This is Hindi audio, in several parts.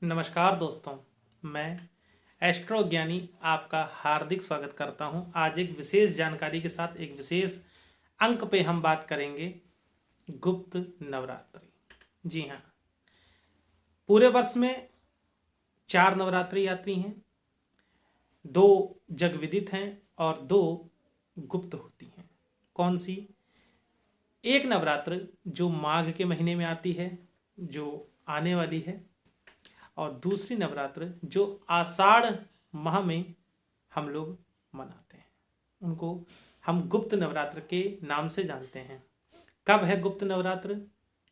नमस्कार दोस्तों, मैं एस्ट्रो ज्ञानी आपका हार्दिक स्वागत करता हूं। आज एक विशेष जानकारी के साथ एक विशेष अंक पे हम बात करेंगे गुप्त नवरात्रि। जी हाँ, पूरे वर्ष में 4 नवरात्रि आती हैं, 2 जग विदित हैं और 2 गुप्त होती हैं। कौन सी? एक नवरात्र जो माघ के महीने में आती है, जो आने वाली है, और दूसरी नवरात्र जो आषाढ़ माह में हम लोग मनाते हैं, उनको हम गुप्त नवरात्र के नाम से जानते हैं। कब है गुप्त नवरात्र?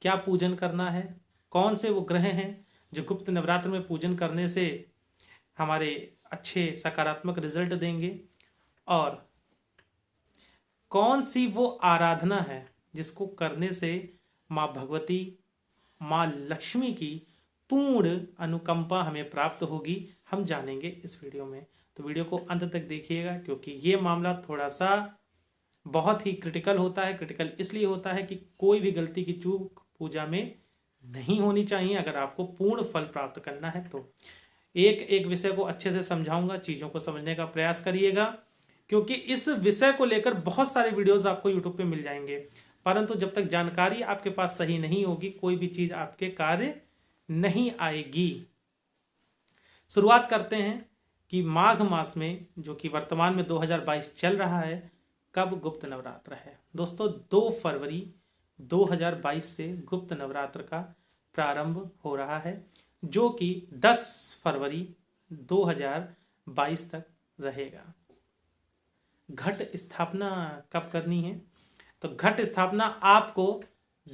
क्या पूजन करना है? कौन से वो ग्रह हैं जो गुप्त नवरात्र में पूजन करने से हमारे अच्छे सकारात्मक रिजल्ट देंगे? और कौन सी वो आराधना है जिसको करने से माँ भगवती, माँ लक्ष्मी की पूर्ण अनुकंपा हमें प्राप्त होगी, हम जानेंगे इस वीडियो में। तो वीडियो को अंत तक देखिएगा, क्योंकि ये मामला थोड़ा सा बहुत ही क्रिटिकल होता है। क्रिटिकल इसलिए होता है कि कोई भी गलती की चूक पूजा में नहीं होनी चाहिए। अगर आपको पूर्ण फल प्राप्त करना है तो एक एक विषय को अच्छे से समझाऊंगा, चीज़ों को समझने का प्रयास करिएगा, क्योंकि इस विषय को लेकर बहुत सारे वीडियोस आपको यूट्यूब पे मिल जाएंगे, परंतु जब तक जानकारी आपके पास सही नहीं होगी, कोई भी चीज़ आपके कार्य नहीं आएगी। शुरुआत करते हैं कि माघ मास में, जो कि वर्तमान में 2022 चल रहा है, कब गुप्त नवरात्र है। दोस्तों, 2 फरवरी 2022 से गुप्त नवरात्र का प्रारंभ हो रहा है, जो कि 10 फरवरी 2022 तक रहेगा। घट स्थापना कब करनी है? तो घट स्थापना आपको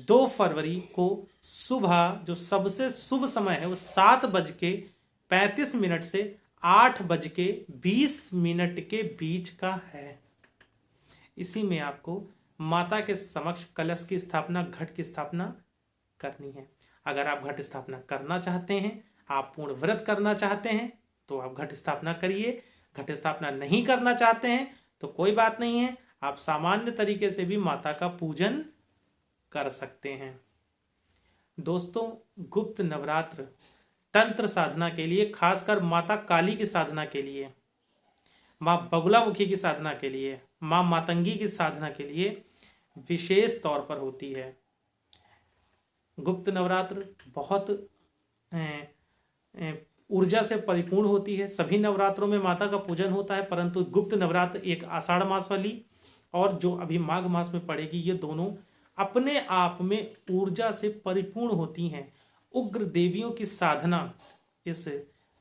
2 फरवरी को सुबह, जो सबसे शुभ समय है वो 7:35 से 8:20 के बीच का है। इसी में आपको माता के समक्ष कलश की स्थापना, घट की स्थापना करनी है। अगर आप घट स्थापना करना चाहते हैं, आप पूर्ण व्रत करना चाहते हैं, तो आप घट स्थापना करिए। घट स्थापना नहीं करना चाहते हैं तो कोई बात नहीं है, आप सामान्य तरीके से भी माता का पूजन कर सकते हैं। दोस्तों, गुप्त नवरात्र तंत्र साधना के लिए, खासकर माता काली की साधना के लिए, माँ बगुलामुखी की साधना के लिए, माँ मातंगी की साधना के लिए विशेष तौर पर होती है। गुप्त नवरात्र बहुत ऊर्जा से परिपूर्ण होती है। सभी नवरात्रों में माता का पूजन होता है, परंतु गुप्त नवरात्र, एक आषाढ़ मास वाली और जो अभी माघ मास में पड़ेगी, ये दोनों अपने आप में ऊर्जा से परिपूर्ण होती हैं। उग्र देवियों की साधना इस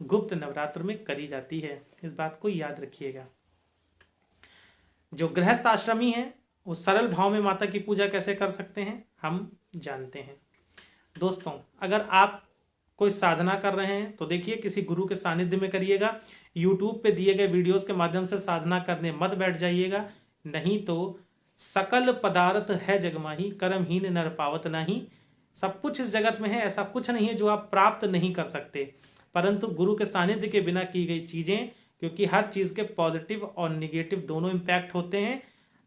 गुप्त नवरात्र में करी जाती है, इस बात को याद रखिएगा। जो गृहस्थ आश्रमी हैं वो सरल भाव में माता की पूजा कैसे कर सकते हैं, हम जानते हैं। दोस्तों, अगर आप कोई साधना कर रहे हैं तो देखिए, किसी गुरु के सानिध्य में करिएगा। यूट्यूब पे दिए गए वीडियोस के माध्यम से साधना करने मत बैठ जाइएगा, नहीं तो सकल पदार्थ है जगमाही, कर्महीन नर पावत नहीं। सब कुछ इस जगत में है, ऐसा कुछ नहीं है जो आप प्राप्त नहीं कर सकते, परंतु गुरु के सानिध्य के बिना की गई चीज़ें, क्योंकि हर चीज़ के पॉजिटिव और निगेटिव दोनों इम्पैक्ट होते हैं।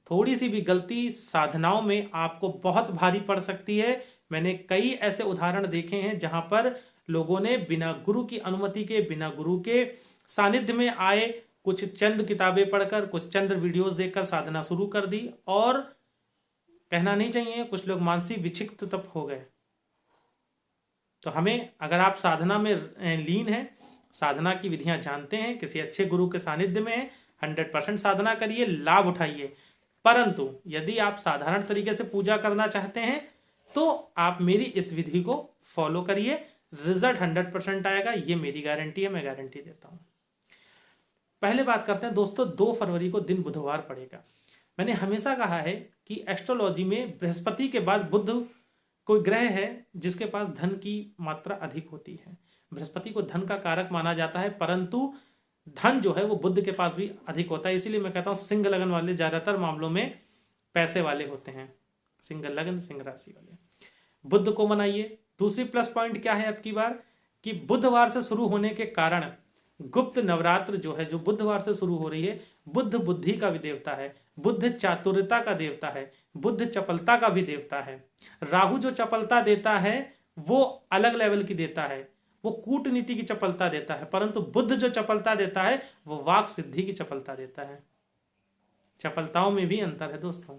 थोड़ी सी भी गलती साधनाओं में आपको बहुत भारी पड़ सकती है। मैंने कई ऐसे उदाहरण देखे हैं जहां पर लोगों ने बिना गुरु की अनुमति के, बिना गुरु के सानिध्य में आए, कुछ चंद किताबें पढ़कर, कुछ चंद वीडियोस देखकर साधना शुरू कर दी, और कहना नहीं चाहिए कुछ लोग मानसिक विक्षिप्त तक हो गए। तो हमें, अगर आप साधना में लीन हैं, साधना की विधियां जानते हैं, किसी अच्छे गुरु के सानिध्य में हैं, 100% साधना करिए, लाभ उठाइए। परंतु यदि आप साधारण तरीके से पूजा करना चाहते हैं तो आप मेरी इस विधि को फॉलो करिए, रिजल्ट 100% आएगा, ये मेरी गारंटी है, मैं गारंटी देता हूं। पहले बात करते हैं दोस्तों, 2 फरवरी को दिन बुधवार पड़ेगा। मैंने हमेशा कहा है कि एस्ट्रोलॉजी में बृहस्पति के बाद बुध कोई ग्रह है जिसके पास धन की मात्रा अधिक होती है। बृहस्पति को धन का कारक माना जाता है, परंतु धन जो है वो बुध के पास भी अधिक होता है। इसीलिए मैं कहता हूँ सिंह लगन वाले ज़्यादातर मामलों में पैसे वाले होते हैं। सिंह लगन, सिंह राशि वाले बुध को मनाइए। दूसरी प्लस पॉइंट क्या है अब की बार, कि बुधवार से शुरू होने के कारण गुप्त नवरात्र जो है, जो बुधवार से शुरू हो रही है, बुध बुद्धि का भी देवता है, बुध चातुर्यता का देवता है, बुध चपलता का भी देवता है। राहु जो चपलता देता है वो अलग लेवल की देता है, वो कूटनीति की चपलता देता है, परंतु बुद्ध जो चपलता देता है वो वाक सिद्धि की चपलता देता है। चपलताओं में भी अंतर है दोस्तों।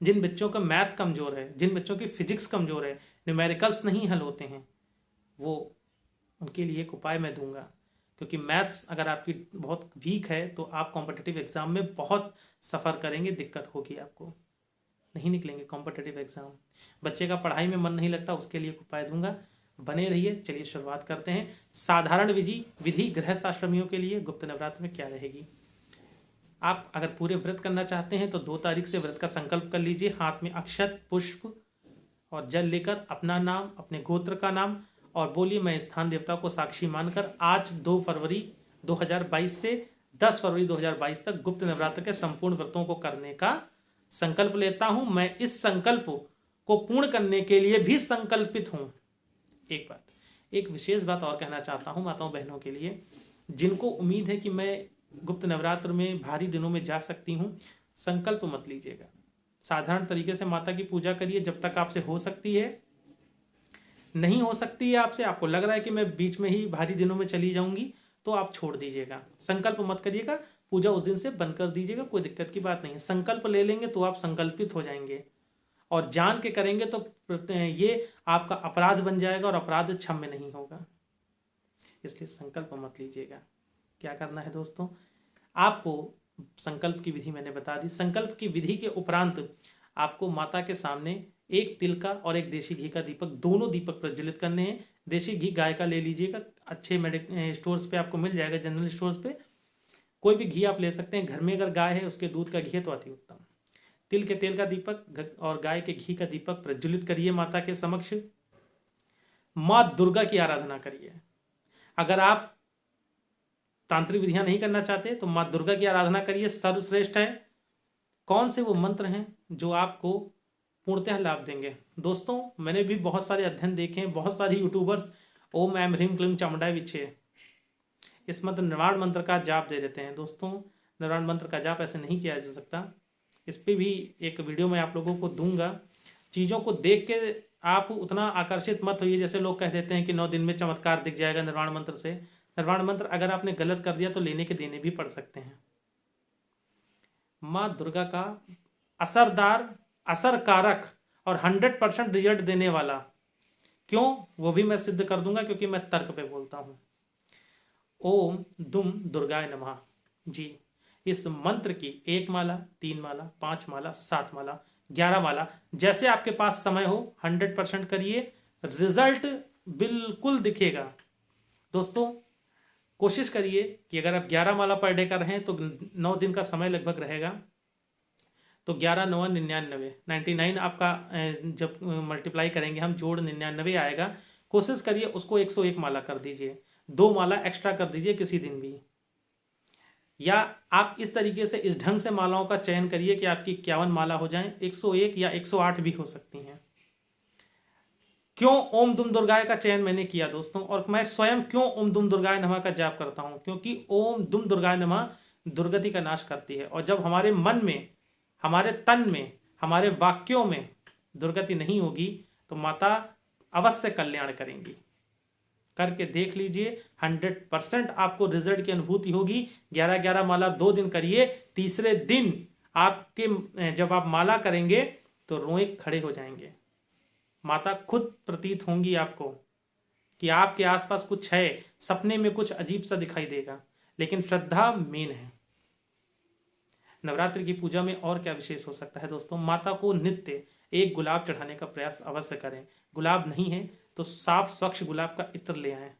जिन बच्चों का मैथ कमजोर है, जिन बच्चों की फिजिक्स कमजोर है, न्यूमेरिकल्स नहीं हल होते हैं, वो उनके लिए एक उपाय मैं दूंगा। क्योंकि मैथ्स अगर आपकी बहुत वीक है तो आप कॉम्पिटिटिव एग्जाम में बहुत सफ़र करेंगे, दिक्कत होगी, आपको नहीं निकलेंगे कॉम्पिटिटिव एग्जाम। बच्चे का पढ़ाई में मन नहीं लगता, उसके लिए एक उपाय दूंगा, बने रहिए। चलिए शुरुआत करते हैं। साधारण विधि गृहस्थ आश्रमियों के लिए गुप्त नवरात्र में क्या रहेगी। आप अगर पूरे व्रत करना चाहते हैं तो 2 तारीख से व्रत का संकल्प कर लीजिए। हाथ में अक्षत, पुष्प और जल लेकर अपना नाम, अपने गोत्र का नाम और बोलिए, मैं स्थान देवता को साक्षी मानकर आज 2 फरवरी 2022 से 10 फरवरी 2022 तक गुप्त नवरात्र के संपूर्ण व्रतों को करने का संकल्प लेता हूं। मैं इस संकल्प को पूर्ण करने के लिए भी संकल्पित हूं। एक विशेष बात और कहना चाहता हूं माताओं बहनों के लिए, जिनको उम्मीद है कि मैं गुप्त नवरात्र में भारी दिनों में जा सकती हूं, संकल्प मत लीजिएगा। साधारण तरीके से माता की पूजा करिए जब तक आपसे हो सकती है। नहीं हो सकती है आपसे, आपको लग रहा है कि मैं बीच में ही भारी दिनों में चली जाऊंगी, तो आप छोड़ दीजिएगा, संकल्प मत करिएगा। पूजा उस दिन से बंद कर दीजिएगा, कोई दिक्कत की बात नहीं है। संकल्प ले लेंगे तो आप संकल्पित हो जाएंगे और जान के करेंगे तो ये आपका अपराध बन जाएगा और अपराध क्षम्य नहीं होगा। इसलिए संकल्प मत लीजिएगा। क्या करना है दोस्तों, आपको संकल्प की विधि मैंने बता दी। संकल्प की विधि के उपरांत आपको माता के सामने एक तिल का और एक देशी घी का दीपक, दोनों दीपक प्रज्वलित करने हैं। देशी घी गाय का ले लीजिएगा, अच्छे स्टोर्स पे आपको मिल जाएगा, जनरल स्टोर्स पे कोई भी घी आप ले सकते हैं। घर में अगर गाय है उसके दूध का घी है तो अति उत्तम। तिल के तेल का दीपक और गाय के घी का दीपक प्रज्वलित करिए माता के समक्ष। माँ दुर्गा की आराधना करिए। अगर आप तांत्रिक विधियां नहीं करना चाहते तो माँ दुर्गा की आराधना करिए, सर्वश्रेष्ठ है। कौन से वो मंत्र हैं जो आपको पूर्णतः लाभ देंगे। दोस्तों मैंने भी बहुत सारे अध्ययन देखे हैं, बहुत सारे यूट्यूबर्स ओम ऐम ह्रीम क्लीम चामुंडाय विचे इस मंत्र निर्वाण मंत्र का जाप दे देते हैं। दोस्तों निर्वाण मंत्र का जाप ऐसे नहीं किया जा सकता। इस पर भी एक वीडियो मैं आप लोगों को दूंगा। चीज़ों को देख के आप उतना आकर्षित मत होइए जैसे लोग कह देते हैं कि 9 दिन में चमत्कार दिख जाएगा निर्वाण मंत्र से। निर्वाण मंत्र अगर आपने गलत कर दिया तो लेने के देने भी पड़ सकते हैं। माँ दुर्गा का असरदार, असरकारक और 100% रिजल्ट देने वाला, क्यों वो भी मैं सिद्ध कर दूंगा क्योंकि मैं तर्क पे बोलता हूं। ओम दुम दुर्गाय नमः जी, इस मंत्र की 1 माला, 3 माला, 5 माला, 7 माला, 11 माला, जैसे आपके पास समय हो 100% करिए, रिजल्ट बिल्कुल दिखेगा। दोस्तों कोशिश करिए कि अगर आप 11 माला पर डे कर रहे हैं तो 9 दिन का समय लगभग रहेगा, तो 11 9 99 99 आपका जब मल्टीप्लाई करेंगे हम, जोड़ 99 आएगा। कोशिश करिए उसको 101 माला कर दीजिए, 2 माला एक्स्ट्रा कर दीजिए किसी दिन भी। या आप इस तरीके से इस ढंग से मालाओं का चयन करिए कि आपकी 51 माला हो जाए, 101 या 108 भी हो सकती हैं। क्यों ओम दुम दुर्गाय का चयन मैंने किया दोस्तों, और मैं स्वयं क्यों ओम दुम दुर्गाय नमः का जाप करता हूं, क्योंकि ओम दुम दुर्गाय नमः दुर्गति का नाश करती है। और जब हमारे मन में, हमारे तन में, हमारे वाक्यों में दुर्गति नहीं होगी तो माता अवश्य कल्याण करेंगी। करके देख लीजिए, 100% आपको रिजल्ट की अनुभूति होगी। 11-11 माला 2 दिन करिए, तीसरे दिन आपके जब आप माला करेंगे तो रोए खड़े हो जाएंगे। माता खुद प्रतीत होंगी आपको कि आपके आसपास कुछ है, सपने में कुछ अजीब सा दिखाई देगा, लेकिन श्रद्धा मेन है। नवरात्रि की पूजा में और क्या विशेष हो सकता है दोस्तों, माता को नित्य 1 गुलाब चढ़ाने का प्रयास अवश्य करें। गुलाब नहीं है तो साफ स्वच्छ गुलाब का इत्र ले आएं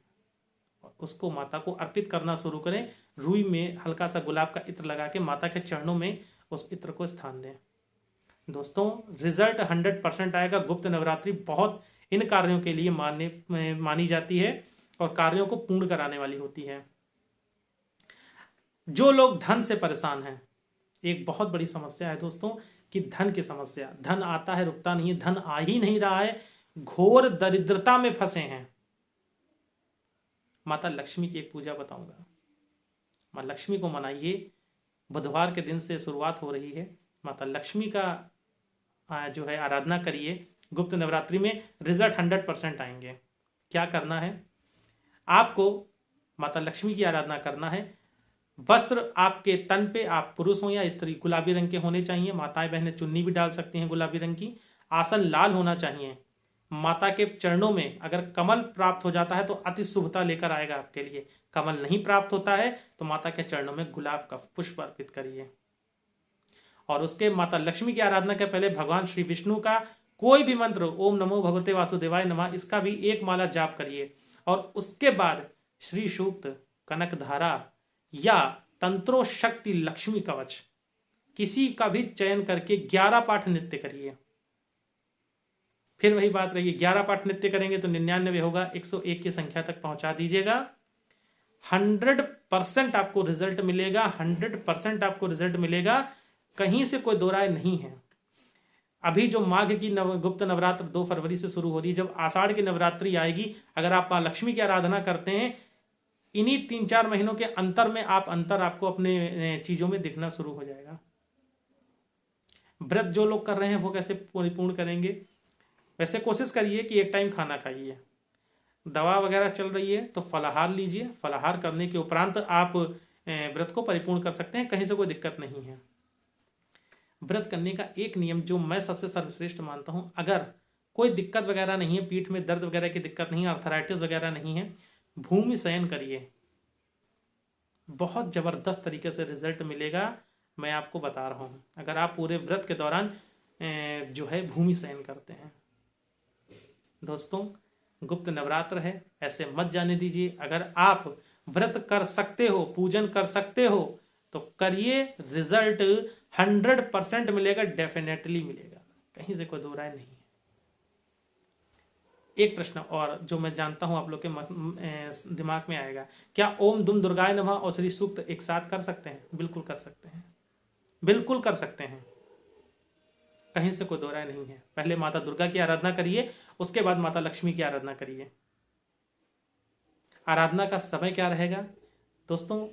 और उसको माता को अर्पित करना शुरू करें। रुई में हल्का सा गुलाब का इत्र लगा के माता के चरणों में उस इत्र को स्थान दें। दोस्तों रिजल्ट 100% आएगा। गुप्त नवरात्रि बहुत इन कार्यों के लिए मानी जाती है और कार्यों को पूर्ण कराने वाली होती है। जो लोग धन से परेशान हैं, एक बहुत बड़ी समस्या है दोस्तों कि धन की समस्या, धन आता है रुकता नहीं है, धन आ ही नहीं रहा है, घोर दरिद्रता में फंसे हैं। माता लक्ष्मी की एक पूजा बताऊंगा। माँ लक्ष्मी को मनाइए, बुधवार के दिन से शुरुआत हो रही है। माता लक्ष्मी का जो है आराधना करिए। गुप्त नवरात्रि में रिजल्ट 100% आएंगे। क्या करना है, आपको माता लक्ष्मी की आराधना करना है। वस्त्र आपके तन पे, आप पुरुष हो या स्त्री, गुलाबी रंग के होने चाहिए। माताएं बहनें चुन्नी भी डाल सकती हैं गुलाबी रंग की। आसन लाल होना चाहिए। माता के चरणों में अगर कमल प्राप्त हो जाता है तो अति शुभता लेकर आएगा आपके लिए। कमल नहीं प्राप्त होता है तो माता के चरणों में गुलाब का पुष्प अर्पित करिए। और उसके माता लक्ष्मी की आराधना के पहले भगवान श्री विष्णु का कोई भी मंत्र, ओम नमो भगवते वासुदेवाय नमः, इसका भी एक माला जाप करिए। और उसके बाद श्री सूक्त, कनक धारा या तंत्रो शक्ति लक्ष्मी कवच किसी का भी चयन करके 11 पाठ नित्य करिए। फिर वही बात रही, 11 पाठ नित्य करेंगे तो 99 होगा, 101 की संख्या तक पहुंचा दीजिएगा। 100% आपको रिजल्ट मिलेगा, 100% आपको रिजल्ट मिलेगा, कहीं से कोई दो राय नहीं है। अभी जो माघ की गुप्त नवरात्र 2 फरवरी से शुरू हो रही है, जब आषाढ़ की नवरात्रि आएगी, अगर आप माँ लक्ष्मी की आराधना करते हैं, इन्हीं 3-4 महीनों के अंतर में अंतर आपको अपने चीजों में दिखना शुरू हो जाएगा। व्रत जो लोग कर रहे हैं वो कैसे परिपूर्ण करेंगे? वैसे कोशिश करिए कि एक टाइम खाना खाइए। दवा वगैरह चल रही है तो फलाहार लीजिए। फलाहार करने के उपरांत आप व्रत को परिपूर्ण कर सकते हैं, कहीं से कोई दिक्कत नहीं है। व्रत करने का एक नियम जो मैं सबसे सर्वश्रेष्ठ मानता हूं, अगर कोई दिक्कत वगैरह नहीं है, पीठ में दर्द वगैरह की दिक्कत नहीं है, अर्थराइटिस वगैरह नहीं है, भूमि शयन करिए। बहुत जबरदस्त तरीके से रिजल्ट मिलेगा, मैं आपको बता रहा हूँ। अगर आप पूरे व्रत के दौरान जो है भूमि शयन करते हैं। दोस्तों, गुप्त नवरात्र है, ऐसे मत जाने दीजिए। अगर आप व्रत कर सकते हो, पूजन कर सकते हो तो करिए, रिजल्ट 100% मिलेगा, डेफिनेटली मिलेगा, कहीं से कोई दो राय नहीं है। एक प्रश्न और जो मैं जानता हूं आप लोग के दिमाग में आएगा, क्या ओम दुम दुर्गाय नमः और श्री सूक्त एक साथ कर सकते हैं? बिल्कुल कर सकते हैं, बिल्कुल कर सकते हैं, कहीं से कोई दो राय नहीं है। पहले माता दुर्गा की आराधना करिए, उसके बाद माता लक्ष्मी की आराधना करिए। आराधना का समय क्या रहेगा दोस्तों?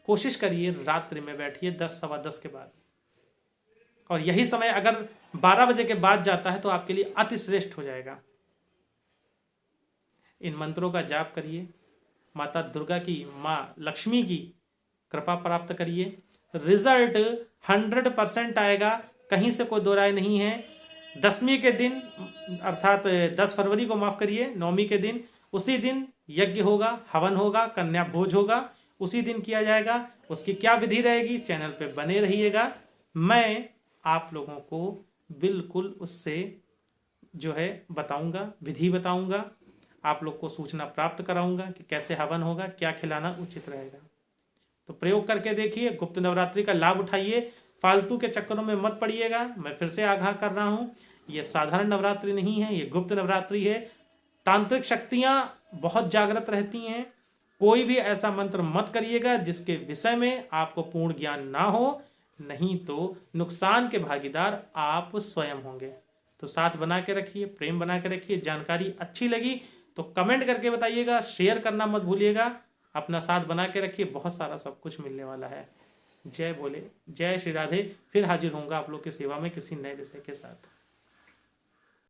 कोशिश करिए रात्रि में बैठिए 10, सवा 10 के बाद, और यही समय अगर 12 बजे के बाद जाता है तो आपके लिए अति श्रेष्ठ हो जाएगा। इन मंत्रों का जाप करिए, माता दुर्गा की, माँ लक्ष्मी की कृपा प्राप्त करिए, रिजल्ट 100% आएगा, कहीं से कोई दो राय नहीं है। 10वीं के दिन अर्थात 10 फरवरी को माफ करिए, 9वीं के दिन, उसी दिन यज्ञ होगा, हवन होगा, कन्या भोज होगा, उसी दिन किया जाएगा। उसकी क्या विधि रहेगी, चैनल पे बने रहिएगा। मैं आप लोगों को बिल्कुल उससे जो है बताऊंगा, विधि बताऊंगा, आप लोग को सूचना प्राप्त कराऊंगा कि कैसे हवन होगा, क्या खिलाना उचित रहेगा। तो प्रयोग करके देखिए, गुप्त नवरात्रि का लाभ उठाइए, फालतू के चक्करों में मत पड़िएगा। मैं फिर से आगाह कर रहा हूँ, ये साधारण नवरात्रि नहीं है, ये गुप्त नवरात्रि है। तांत्रिक शक्तियाँ बहुत जागृत रहती हैं। कोई भी ऐसा मंत्र मत करिएगा जिसके विषय में आपको पूर्ण ज्ञान ना हो, नहीं तो नुकसान के भागीदार आप स्वयं होंगे। तो साथ बना के रखिए, प्रेम बना के रखिए। जानकारी अच्छी लगी तो कमेंट करके बताइएगा, शेयर करना मत भूलिएगा। अपना साथ बना के रखिए, बहुत सारा सब कुछ मिलने वाला है। जय बोले, जय श्री राधे। फिर हाजिर होऊंगा आप लोग की सेवा में किसी नए विषय के साथ।